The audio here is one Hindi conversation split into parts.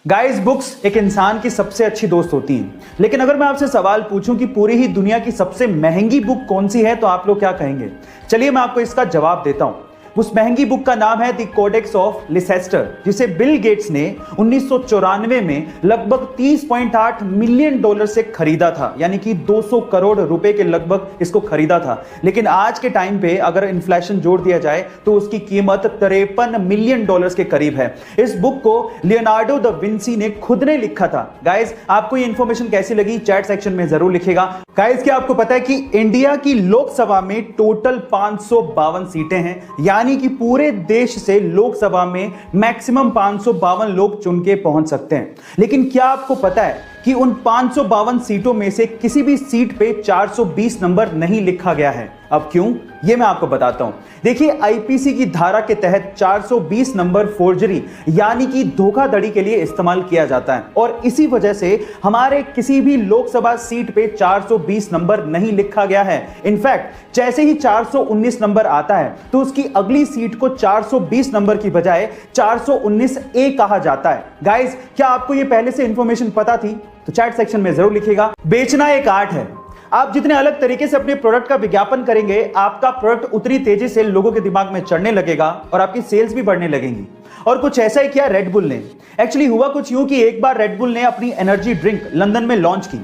गाइस, बुक्स एक इंसान की सबसे अच्छी दोस्त होती हैं। लेकिन अगर मैं आपसे सवाल पूछूं कि पूरी ही दुनिया की सबसे महंगी बुक कौन सी है, तो आप लोग क्या कहेंगे? चलिए मैं आपको इसका जवाब देता हूं। उस महंगी बुक का नाम है द कोडेक्स ऑफ लिसेस्टर, जिसे बिल गेट्स ने 1994 में लगभग 30.8 मिलियन डॉलर से खरीदा था, यानी कि 200 करोड़ रुपए के लगभग इसको खरीदा था। लेकिन आज के टाइम पे अगर इन्फ्लेशन जोड़ दिया जाए तो उसकी कीमत 53 मिलियन डॉलर्स के करीब है। इस बुक को लियोनार्डो द विंसी ने खुद ने लिखा था। गाइस, आपको ये इंफॉर्मेशन कैसी लगी चैट सेक्शन में जरूर लिखेगा। गाइस, क्या आपको पता है कि इंडिया की लोकसभा में टोटल 552 सीटें हैं, यानी कि पूरे देश से लोकसभा में मैक्सिमम 552 लोग चुन के पहुंच सकते हैं। लेकिन क्या आपको पता है कि उन 552 सीटों में से किसी भी सीट पे 420 नंबर नहीं लिखा गया है? अब क्यों, ये मैं आपको बताता हूं। देखिए, आईपीसी की धारा के तहत 420 नंबर फोर्जरी यानी कि धोखाधड़ी के लिए इस्तेमाल किया जाता है, और इसी वजह से हमारे किसी भी लोकसभा सीट पे 420 नंबर नहीं लिखा गया है। इनफैक्ट जैसे ही 419 नंबर आता है तो उसकी अगली सीट को 420 नंबर की बजाय 419 ए कहा जाता है। गाइस, क्या आपको ये पहले से इंफॉर्मेशन पता थी? तो चैट सेक्शन में जरूर लिखिएगा। बेचना एक आर्ट है। आप जितने अलग तरीके से अपने प्रोडक्ट का विज्ञापन करेंगे, आपका प्रोडक्ट उतनी तेजी से लोगों के दिमाग में चढ़ने लगेगा और आपकी सेल्स भी बढ़ने लगेंगी। और कुछ ऐसा ही किया रेड बुल ने। एक्चुअली हुआ कुछ यूं कि एक बार रेड बुल ने अपनी एनर्जी ड्रिंक लंदन में लॉन्च की,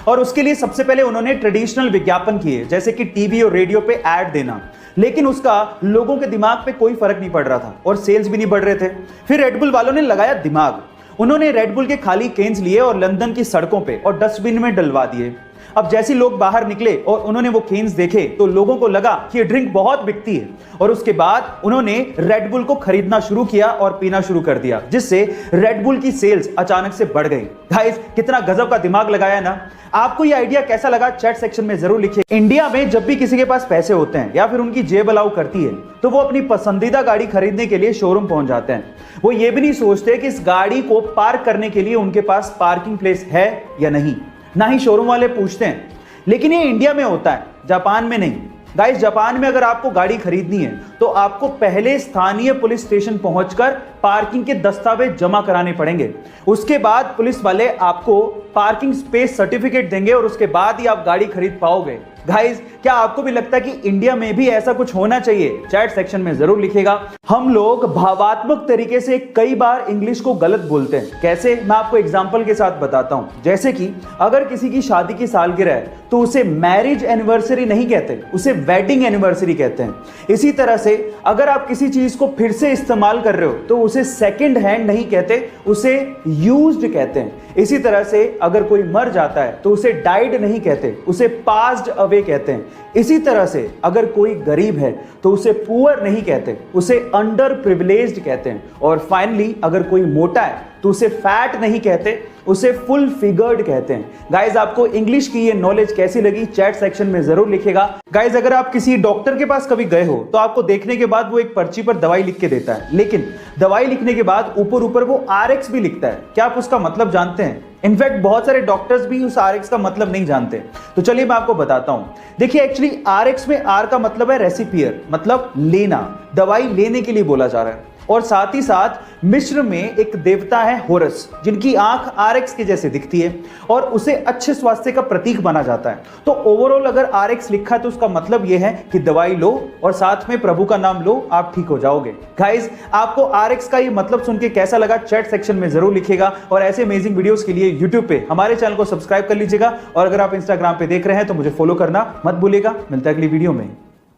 और उसके लिए सबसे पहले उन्होंने ट्रेडिशनल विज्ञापन किए, जैसे कि टीवी और रेडियो पे ऐड देना। लेकिन उसका लोगों के दिमाग पे कोई फर्क नहीं पड़ रहा था और सेल्स भी नहीं बढ़ रहे थे। फिर रेड बुल वालों ने लगाया दिमाग। उन्होंने रेड बुल के खाली केन्स लिए और लंदन की सड़कों पे और डस्टबिन में डलवा दिए। अब जैसे लोग बाहर निकले और उन्होंने वो केन्स देखे तो लोगों को लगा कि ये ड्रिंक बहुत बिकती है, और उसके बाद उन्होंने रेड बुल को खरीदना शुरू किया और पीना शुरू कर दिया, जिससे रेड बुल की सेल्स अचानक से बढ़ गई। गाइस, कितना गजब का दिमाग लगाया ना। आपको ये आइडिया कैसा लगा चैट सेक्शन में जरूर लिखिए। इंडिया में जब भी किसी के पास पैसे होते हैं या फिर उनकी जेब अलाउ करती है तो वो अपनी पसंदीदा गाड़ी खरीदने के लिए शोरूम पहुंच जाते हैं। वो ये भी नहीं सोचते कि इस गाड़ी को पार्क करने के लिए उनके पास पार्किंग प्लेस है या नहीं, ना ही शोरूम वाले पूछते हैं। लेकिन ये इंडिया में होता है, जापान में नहीं। गाइस, जापान में अगर आपको गाड़ी खरीदनी है तो आपको पहले स्थानीय पुलिस स्टेशन पहुंचकर पार्किंग के दस्तावेज जमा कराने पड़ेंगे। उसके बाद पुलिस वाले आपको पार्किंग स्पेस सर्टिफिकेट देंगे और उसके बाद ही आप गाड़ी खरीद पाओगे। गाइस, क्या आपको भी लगता है कि इंडिया में भी ऐसा कुछ होना चाहिए? चैट सेक्शन में जरूर लिखिएगा। हम लोग भावात्मक तरीके से कई बार इंग्लिश को गलत बोलते हैं। कैसे? मैं आपको एग्जांपल के साथ बताता हूं। जैसे कि अगर किसी की शादी की सालगिरह है तो उसे मैरिज एनिवर्सरी नहीं कहते, उसे वेडिंग एनिवर्सरी कहते हैं। इसी तरह से अगर आप किसी चीज को फिर से इस्तेमाल कर रहे हो तो उसे सेकंड हैंड नहीं कहते, उसे यूज्ड कहते हैं। इसी तरह से अगर कोई मर जाता है तो उसे डाइड नहीं कहते, उसे पास्ड अवे कहते हैं। इसी तरह से अगर कोई गरीब है तो उसे पुअर नहीं कहते, उसे अंडर प्रिविलेज्ड कहते हैं। और फाइनली अगर कोई मोटा है तो उसे फैट नहीं कहते, उसे फुल फिगर्ड कहते हैं। गाइज, आपको इंग्लिश की ये नॉलेज कैसी लगी चैट सेक्शन में जरूर लिखेगा। गाइज, अगर आप किसी डॉक्टर के पास कभी गए हो तो आपको देखने के बाद वो एक पर्ची पर दवाई लिख के देता है, लेकिन दवाई लिखने के बाद ऊपर वो RX भी लिखता है। क्या आप उसका मतलब जानते हैं? इनफैक्ट बहुत सारे डॉक्टर्स भी उस RX का मतलब नहीं जानते। तो चलिए मैं आपको बताता हूं। देखिए, एक्चुअली RX में R का मतलब है रेसिपियर, मतलब लेना, दवाई लेने के लिए बोला जा रहा है। और साथ ही साथ मिस्र में एक देवता है होरस, जिनकी आंख RX के जैसे दिखती है और उसे अच्छे स्वास्थ्य का प्रतीक माना जाता है। तो ओवरऑल अगर RX लिखा है तो उसका मतलब यह है कि दवाई लो और साथ में प्रभु का नाम लो, आप ठीक हो जाओगे। गाइस, आपको RX का ये मतलब सुन के कैसा लगा चैट सेक्शन में जरूर लिखिएगा। और ऐसे अमेजिंग वीडियोस के लिए यूट्यूब पे हमारे चैनल को सब्सक्राइब कर लीजिएगा, और अगर आप इंस्टाग्राम पे देख रहे हैं तो मुझे फॉलो करना मत भूलिएगा। मिलता है अगली वीडियो में।